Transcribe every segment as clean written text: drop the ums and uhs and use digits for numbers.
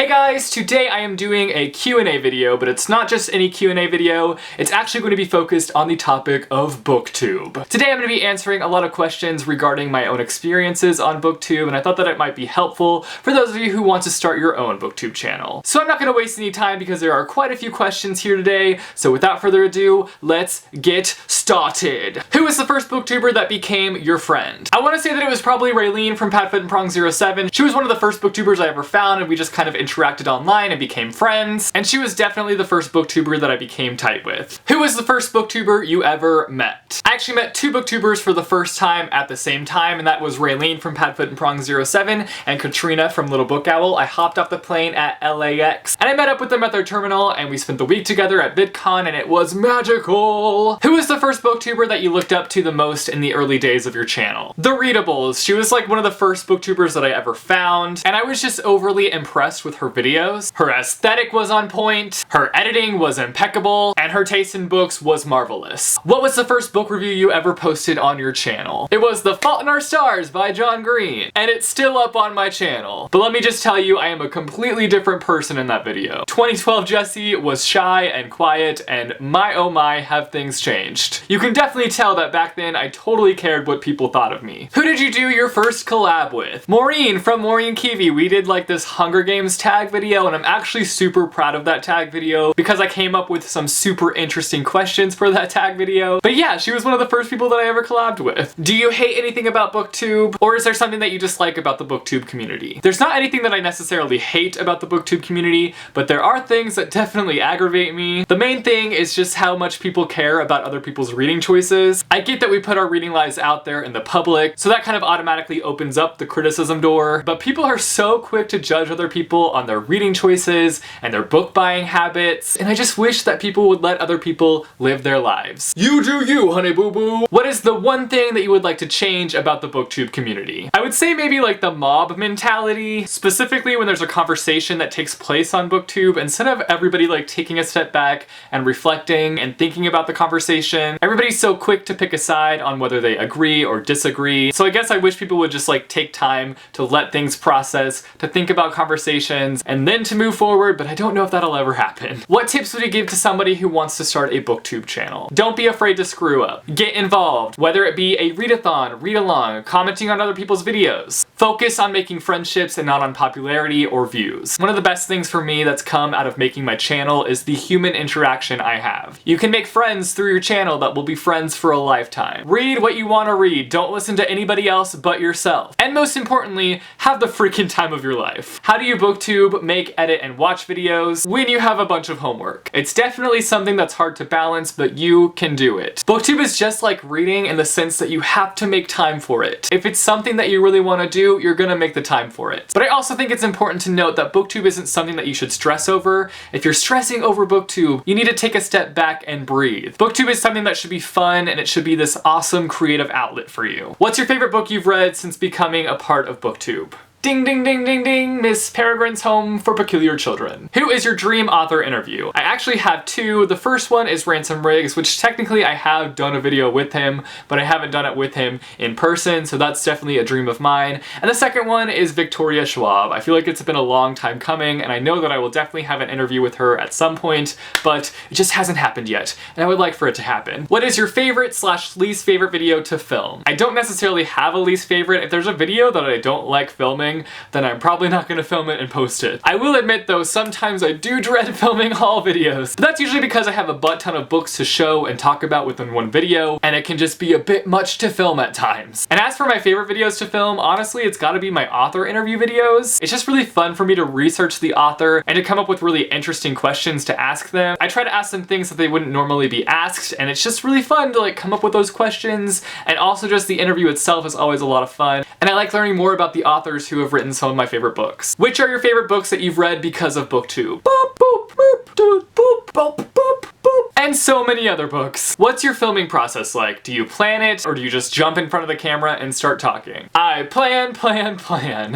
Hey guys, today I am doing a Q&A video, but it's not just any Q&A video, it's actually going to be focused on the topic of Booktube. Today I'm going to be answering a lot of questions regarding my own experiences on Booktube, and I thought that it might be helpful for those of you who want to start your own Booktube channel. So I'm not going to waste any time because there are quite a few questions here today, so without further ado, let's get started. Who was the first Booktuber that became your friend? I want to say that it was probably Raylene from Pat Foot and Prong 07. She was one of the first Booktubers I ever found, and we just kind of interacted online and became friends, and she was definitely the first Booktuber that I became tight with. Who was the first Booktuber you ever met? I actually met two Booktubers for the first time at the same time, and that was Raylene from Pat Foot and Prong 07 and Katrina from Little Book Owl. I hopped off the plane at LAX, and I met up with them at their terminal, and we spent the week together at VidCon, and it was magical! Who was the first Booktuber that you looked up to the most in the early days of your channel? The Readables. She was like one of the first Booktubers that I ever found, and I was just overly impressed with her videos. Her aesthetic was on point, her editing was impeccable, and her taste in books was marvelous. What was the first book review you ever posted on your channel? It was The Fault in Our Stars by John Green, and it's still up on my channel. But let me just tell you, I am a completely different person in that video. 2012 Jesse was shy and quiet, and my oh my, have things changed. You can definitely tell that back then I totally cared what people thought of me. Who did you do your first collab with? Maureen from Maureen Kiwi. We did like this Hunger Games tag video, and I'm actually super proud of that tag video because I came up with some super interesting questions for that tag video. But yeah, she was one of the first people that I ever collabed with. Do you hate anything about Booktube? Or is there something that you dislike about the Booktube community? There's not anything that I necessarily hate about the Booktube community, but there are things that definitely aggravate me. The main thing is just how much people care about other people's reading choices. I get that we put our reading lives out there in the public, so that kind of automatically opens up the criticism door, but people are so quick to judge other people on their reading choices and their book buying habits, and I just wish that people would let other people live their lives. You do you, honey boo boo. What is the one thing that you would like to change about the Booktube community? I would say maybe like the mob mentality, specifically when there's a conversation that takes place on Booktube, instead of everybody like taking a step back and reflecting and thinking about the conversation, everybody's so quick to pick a side on whether they agree or disagree. So I guess I wish people would just like take time to let things process, to think about conversations, and then to move forward, but I don't know if that'll ever happen. What tips would you give to somebody who wants to start a Booktube channel? Don't be afraid to screw up. Get involved, whether it be a readathon, read-along, commenting on other people's videos. Focus on making friendships and not on popularity or views. One of the best things for me that's come out of making my channel is the human interaction I have. You can make friends through your channel that will be friends for a lifetime. Read what you want to read. Don't listen to anybody else but yourself. And most importantly, have the freaking time of your life. How do you Booktube, make, edit, and watch videos when you have a bunch of homework? It's definitely something that's hard to balance, but you can do it. Booktube is just like reading in the sense that you have to make time for it. If it's something that you really want to do, you're gonna make the time for it. But I also think it's important to note that Booktube isn't something that you should stress over. If you're stressing over Booktube, you need to take a step back and breathe. Booktube is something that should be fun, and it should be this awesome creative outlet for you. What's your favorite book you've read since becoming a part of Booktube? Ding ding ding ding ding, Miss Peregrine's Home for Peculiar Children. Who is your dream author interview? I actually have two. The first one is Ransom Riggs, which technically I have done a video with him, but I haven't done it with him in person, so that's definitely a dream of mine. And the second one is Victoria Schwab. I feel like it's been a long time coming, and I know that I will definitely have an interview with her at some point, but it just hasn't happened yet, and I would like for it to happen. What is your favorite / least favorite video to film? I don't necessarily have a least favorite. If there's a video that I don't like filming, then I'm probably not gonna film it and post it. I will admit though, sometimes I do dread filming haul videos, but that's usually because I have a butt ton of books to show and talk about within one video, and it can just be a bit much to film at times. And as for my favorite videos to film, honestly, it's gotta be my author interview videos. It's just really fun for me to research the author and to come up with really interesting questions to ask them. I try to ask them things that they wouldn't normally be asked, and it's just really fun to like come up with those questions, and also just the interview itself is always a lot of fun. And I like learning more about the authors who have written some of my favorite books. Which are your favorite books that you've read because of Booktube? Boop, boop, boop, boop, boop, boop, boop, boop. And so many other books. What's your filming process like? Do you plan it, or do you just jump in front of the camera and start talking? I plan.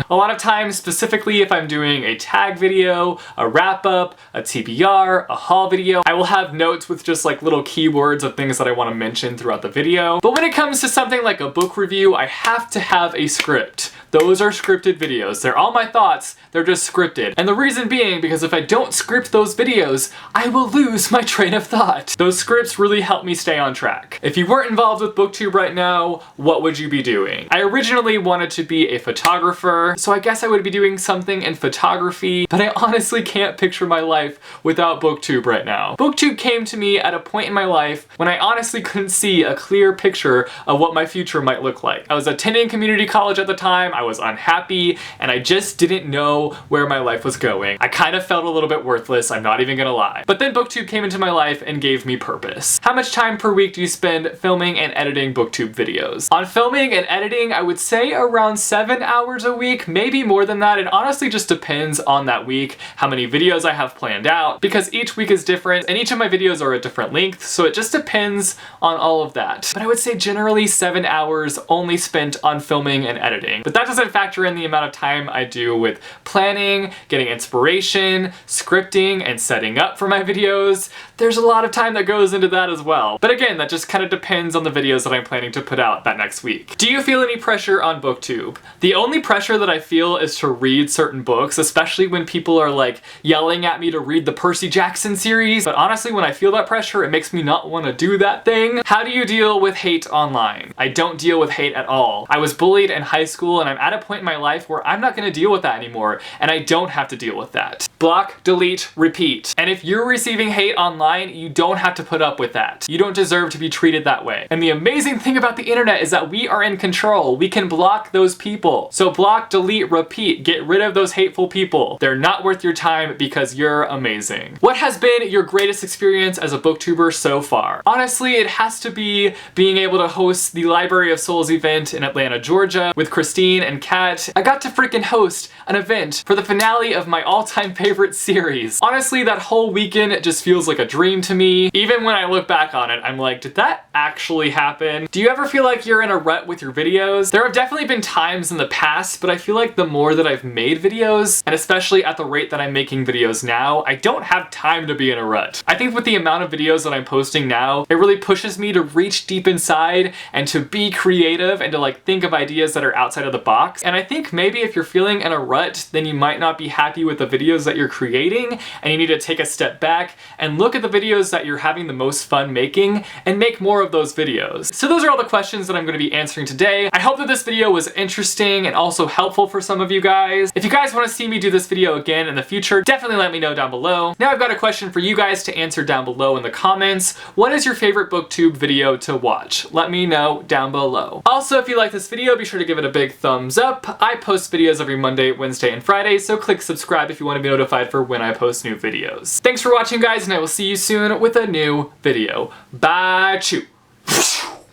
A lot of times, specifically if I'm doing a tag video, a wrap-up, a TBR, a haul video, I will have notes with just like little keywords of things that I want to mention throughout the video. But when it comes to something like a book review, I have to have a script. those are scripted videos. They're all my thoughts, they're just scripted. And the reason being because if I don't script those videos, I will lose my train of thought. Those scripts really help me stay on track. If you weren't involved with Booktube right now, what would you be doing? I originally wanted to be a photographer, so I guess I would be doing something in photography, but I honestly can't picture my life without Booktube right now. Booktube came to me at a point in my life when I honestly couldn't see a clear picture of what my future might look like. I was attending community college at the time, I was unhappy, and I just didn't know where my life was going. I kind of felt a little bit worthless, I'm not even gonna lie. But then Booktube came into my life and gave me purpose. How much time per week do you spend filming and editing Booktube videos? On filming and editing, I would say around 7 hours a week, maybe more than that. It honestly just depends on that week, how many videos I have planned out, because each week is different and each of my videos are a different length, so it just depends on all of that. But I would say generally 7 hours only spent on filming and editing. But that doesn't factor in the amount of time I do with planning, getting inspiration, scripting, and setting up for my videos. There's a lot of time that goes into that as well. But again, that just kind of depends on the videos that I'm planning to put out that next week. Do you feel any pressure on Booktube? The only pressure that I feel is to read certain books, especially when people are like yelling at me to read the Percy Jackson series. But honestly, when I feel that pressure, it makes me not want to do that thing. How do you deal with hate online? I don't deal with hate at all. I was bullied in high school and I'm at a point in my life where I'm not going to deal with that anymore, and I don't have to deal with that. Block, delete, repeat. And if you're receiving hate online, you don't have to put up with that. You don't deserve to be treated that way. And the amazing thing about the internet is that we are in control. We can block those people. So block, delete, repeat. Get rid of those hateful people. They're not worth your time because you're amazing. What has been your greatest experience as a booktuber so far? Honestly, it has to be being able to host the Library of Souls event in Atlanta, Georgia with Christine and Kat. I got to freaking host an event for the finale of my all-time favorite series. Honestly, that whole weekend just feels like a dream to me. Even when I look back on it, I'm like, did that actually happen? Do you ever feel like you're in a rut with your videos? There have definitely been times in the past, but I feel like the more that I've made videos, and especially at the rate that I'm making videos now, I don't have time to be in a rut. I think with the amount of videos that I'm posting now, it really pushes me to reach deep inside and to be creative and to like think of ideas that are outside of the box. And I think maybe if you're feeling in a rut, then you might not be happy with the videos that you're creating, and you need to take a step back and look at the videos that you're having the most fun making and make more of those videos. So those are all the questions that I'm going to be answering today. I hope that this video was interesting and also helpful for some of you guys. If you guys want to see me do this video again in the future, definitely let me know down below. Now I've got a question for you guys to answer down below in the comments. What is your favorite Booktube video to watch? Let me know down below. Also, if you like this video, be sure to give it a big thumbs up. I post videos every Monday, Wednesday, and Friday, so click subscribe if you want to be notified for when I post new videos. Thanks for watching, guys, and I will see you soon with a new video. Bye, chew.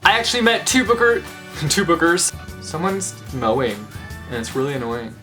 I actually met two bookers. Someone's mowing, and it's really annoying.